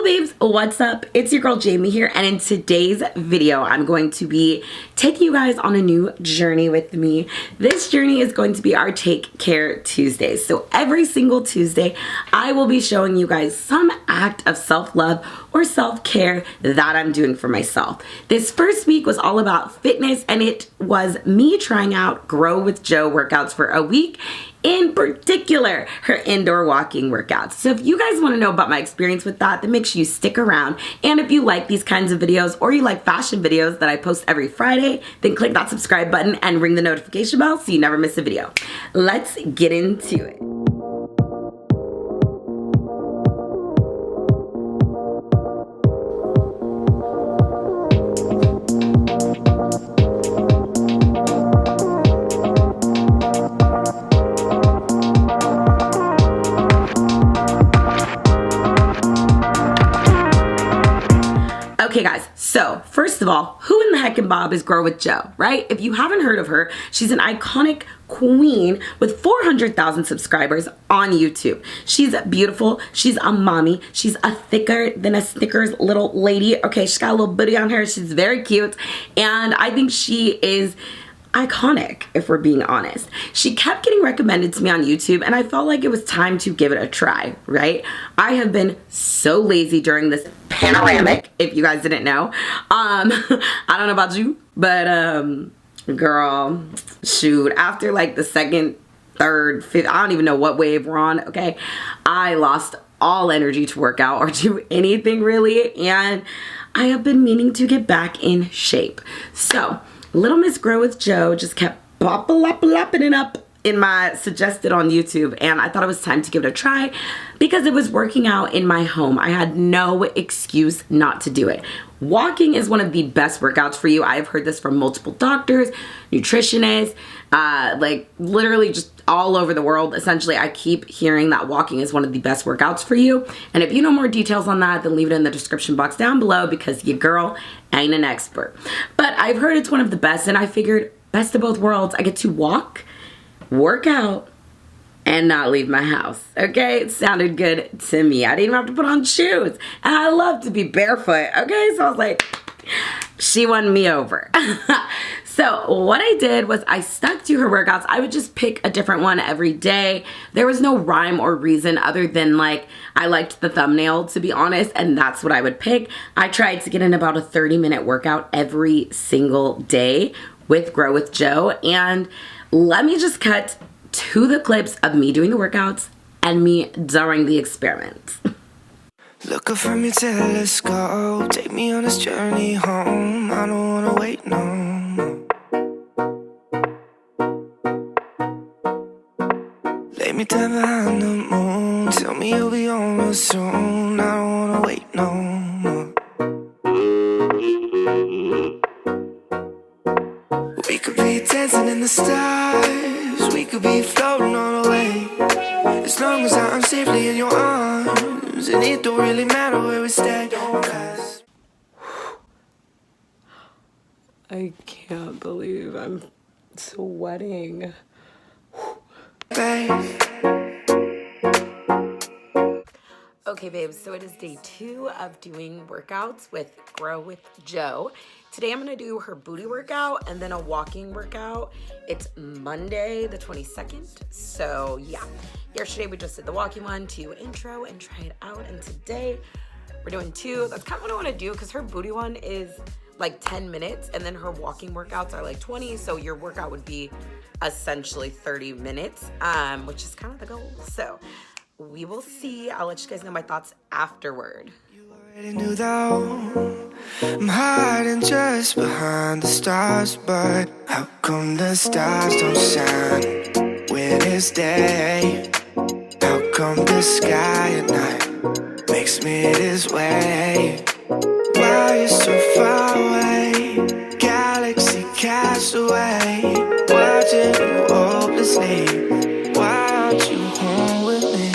Hello babes, what's up? It's your girl Jamie here, and in today's video I'm going to be taking you guys on a new journey with me. This journey is going to be our Take Care Tuesdays. So every single Tuesday I will be showing you guys some act of self-love or self-care that I'm doing for myself. This first week was all about fitness, and it was me trying out Grow with Jo workouts for a week, in particular her indoor walking workouts. So if you guys want to know about my experience with that, then make sure you stick around. And if you like these kinds of videos, or you like fashion videos that I post every Friday, then click that subscribe button and ring the notification bell so you never miss a video. Let's get into it. Okay guys, so first of all, who in the heck and Bob is Grow with Jo, right? If you haven't heard of her, she's an iconic queen with 400,000 subscribers on YouTube. She's beautiful, she's a mommy, she's a thicker than a Snickers little lady. Okay, she's got a little booty on her, she's very cute, and I think she is iconic, if we're being honest. She kept getting recommended to me on YouTube, and I felt like it was time to give it a try, right? I have been so lazy during this panoramic, if you guys didn't know. I don't know about you, but girl, shoot, after like the second, third, fifth, I don't even know what wave we're on, okay? I lost all energy to work out or do anything really, and I have been meaning to get back in shape. So Little Miss Grow with Jo just kept popping it up in my suggested on YouTube, and I thought it was time to give it a try because it was working out in my home. I had no excuse not to do it. Walking is one of the best workouts for you. I have heard this from multiple doctors, nutritionists, like literally just all over the world. Essentially, I keep hearing that walking is one of the best workouts for you. And if you know more details on that, then leave it in the description box down below because your girl ain't an expert. But I've heard it's one of the best, and I figured best of both worlds. I get to walk, work out, and not leave my house. Okay, it sounded good to me. I didn't even have to put on shoes, and I love to be barefoot. Okay, so I was like, she won me over. So what I did was I stuck to her workouts. I would just pick a different one every day. There was no rhyme or reason other than like I liked the thumbnail, to be honest, and that's what I would pick. I tried to get in about a 30-minute workout every single day with Grow with Jo, and let me just cut to the clips of me doing the workouts and me during the experiments. Look up from your telescope, take me on this journey home. I don't wanna wait no more. Lay me down behind the moon, tell me you'll be on real soon. I don't wanna wait no more. We could be dancing in the stars, we could be floating on away. As long as I'm safely in your arms, and it don't really matter where we stay. I can't believe I'm sweating. Okay babes, so it is day 2 of doing workouts with Grow with Jo. Today I'm gonna do her booty workout and then a walking workout. It's Monday the 22nd, so yeah. Yesterday we just did the walking one to intro and try it out, and today we're doing 2. That's kind of what I want to do because her booty one is like 10 minutes and then her walking workouts are like 20, so your workout would be essentially 30 minutes, which is kind of the goal. So we will see. I'll let you guys know my thoughts afterward. You already knew though, I'm hiding just behind the stars, but how come the stars don't shine when it's day? How come the sky at night makes me this way? Why you so far away? Galaxy cast away, watching you hopelessly. Why aren't you home with me?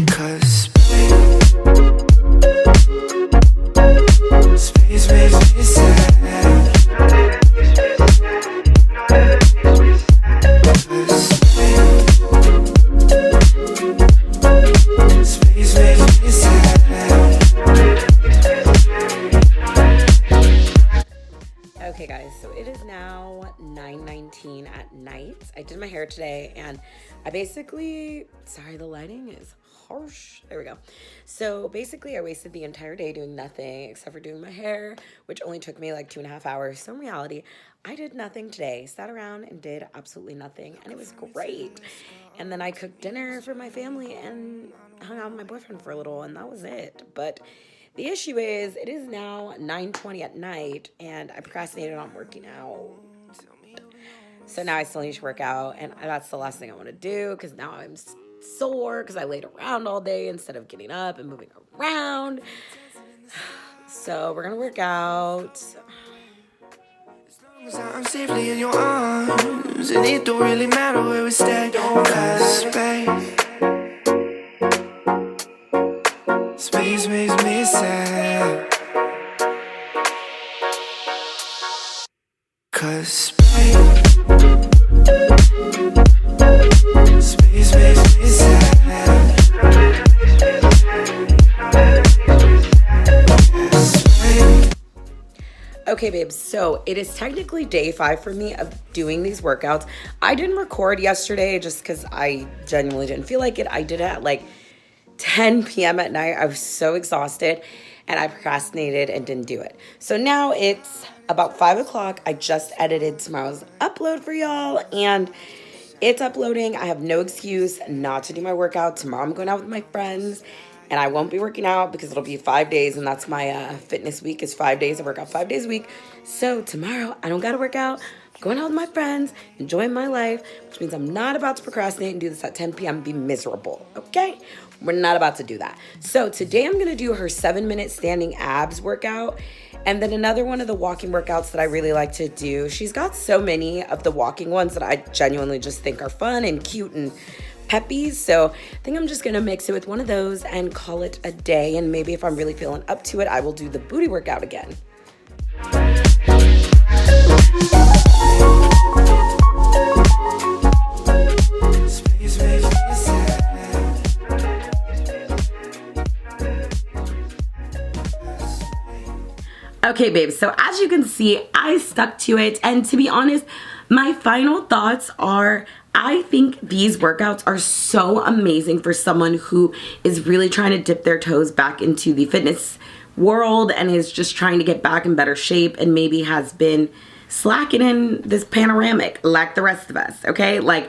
'Cause space makes me sad. Space makes me sad. 9:19 at night. I did my hair today, and I basically, sorry, the lighting is harsh. There we go. So basically I wasted the entire day doing nothing except for doing my hair, which only took me like 2.5 hours. So in reality, I did nothing today. Sat around and did absolutely nothing, and it was great. And then I cooked dinner for my family and hung out with my boyfriend for a little, and that was it. But the issue is, it is now 9:20 at night, and I procrastinated on working out. So now I still need to work out, and that's the last thing I want to do, because now I'm sore because I laid around all day instead of getting up and moving around. So we're gonna work out. I'm safely in your arms, and it don't really matter where we stay. Cause space makes me sad. Cause space makes me sad. Okay, babes, so it is technically day 5 for me of doing these workouts. I didn't record yesterday just because I genuinely didn't feel like it. I did it at like 10 p.m. at night. I was so exhausted, and I procrastinated and didn't do it. So now it's about 5 o'clock. I just edited tomorrow's upload for y'all, and it's uploading. I have no excuse not to do my workout. Tomorrow I'm going out with my friends, and I won't be working out because it'll be 5 days, and that's my fitness week is 5 days. I work out 5 days a week. So tomorrow I don't got to work out. I'm going out with my friends, enjoying my life, which means I'm not about to procrastinate and do this at 10 p.m. and be miserable, okay? We're not about to do that. So today I'm going to do her 7-minute standing abs workout, and then another one of the walking workouts that I really like to do. She's got so many of the walking ones that I genuinely just think are fun and cute and peppy. So I think I'm just going to mix it with one of those and call it a day. And maybe if I'm really feeling up to it, I will do the booty workout again. Okay, babes, so as you can see, I stuck to it, and to be honest, my final thoughts are, I think these workouts are so amazing for someone who is really trying to dip their toes back into the fitness world and is just trying to get back in better shape and maybe has been slacking in this panoramic like the rest of us, okay? Like,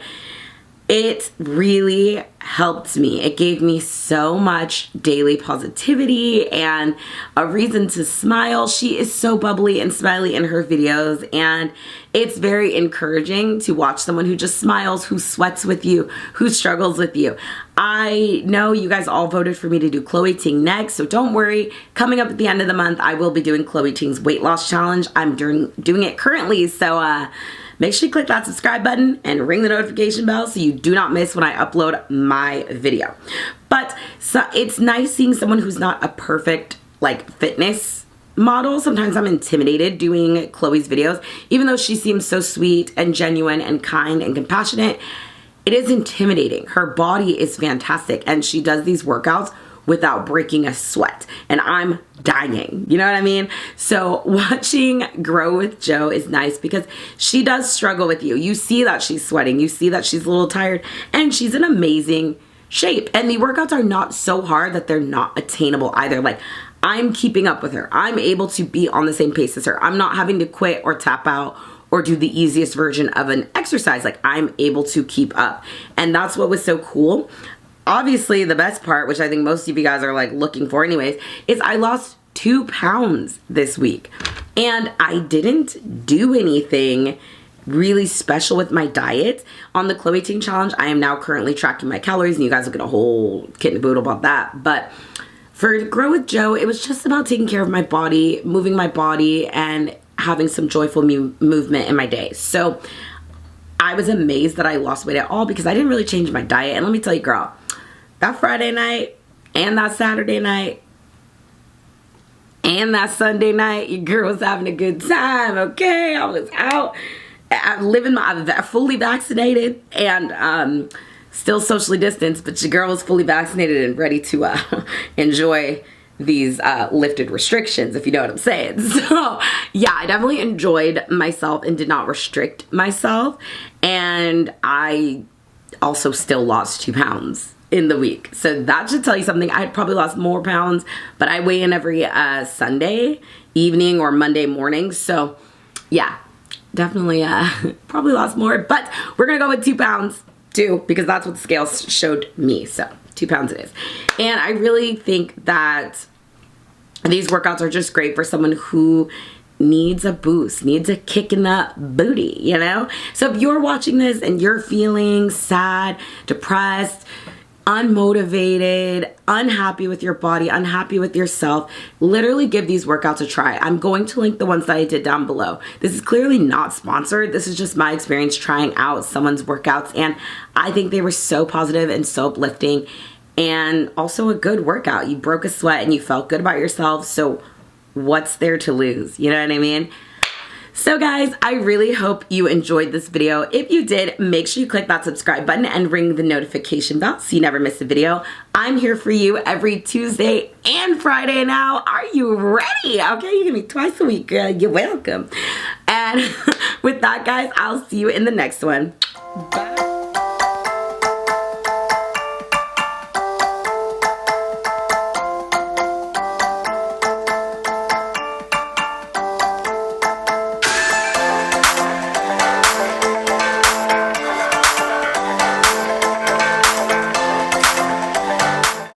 it really helped me. It gave me so much daily positivity and a reason to smile. She is so bubbly and smiley in her videos, and it's very encouraging to watch someone who just smiles, who sweats with you, who struggles with you. I know you guys all voted for me to do Chloe Ting next, so don't worry. Coming up at the end of the month, I will be doing Chloe Ting's weight loss challenge. I'm doing it currently, so make sure you click that subscribe button and ring the notification bell so you do not miss when I upload my video. But so it's nice seeing someone who's not a perfect like fitness model. Sometimes I'm intimidated doing Chloe's videos, even though she seems so sweet and genuine and kind and compassionate. It is intimidating. Her body is fantastic, and she does these workouts without breaking a sweat, and I'm dying, you know what I mean? So watching Grow with Jo is nice because she does struggle with you. You see that she's sweating, you see that she's a little tired, and she's in amazing shape. And the workouts are not so hard that they're not attainable either. Like, I'm keeping up with her. I'm able to be on the same pace as her. I'm not having to quit or tap out or do the easiest version of an exercise. Like, I'm able to keep up, and that's what was so cool. Obviously, the best part, which I think most of you guys are like looking for anyways, is I lost 2 pounds this week. And I didn't do anything really special with my diet. On the Chloe Ting challenge, I am now currently tracking my calories, and you guys will get a whole kit and caboodle about that. But for Grow with Jo, it was just about taking care of my body, moving my body, and having some joyful movement in my day. So I was amazed that I lost weight at all because I didn't really change my diet. And let me tell you, girl, that Friday night and that Saturday night and that Sunday night, your girl was having a good time, okay? I was out. I'm fully vaccinated and still socially distanced, but your girl was fully vaccinated and ready to enjoy these lifted restrictions, if you know what I'm saying. So yeah, I definitely enjoyed myself and did not restrict myself. And I also still lost 2 pounds in the week. So that should tell you something. I probably lost more pounds, but I weigh in every Sunday evening or Monday morning. So yeah, definitely probably lost more, but we're gonna go with 2 pounds too, because that's what the scale showed me. So 2 pounds it is. And I really think that these workouts are just great for someone who needs a boost, needs a kick in the booty, you know? So if you're watching this and you're feeling sad, depressed, unmotivated, unhappy with your body, unhappy with yourself, literally give these workouts a try. I'm going to link the ones that I did down below. This is clearly not sponsored. This is just my experience trying out someone's workouts, and I think they were so positive and so uplifting, and also a good workout. You broke a sweat and you felt good about yourself, so what's there to lose? You know what I mean? So guys, I really hope you enjoyed this video. If you did, make sure you click that subscribe button and ring the notification bell so you never miss a video. I'm here for you every Tuesday and Friday now. Are you ready? Okay, you're gonna be twice a week, girl. You're welcome. And with that, guys, I'll see you in the next one. Bye.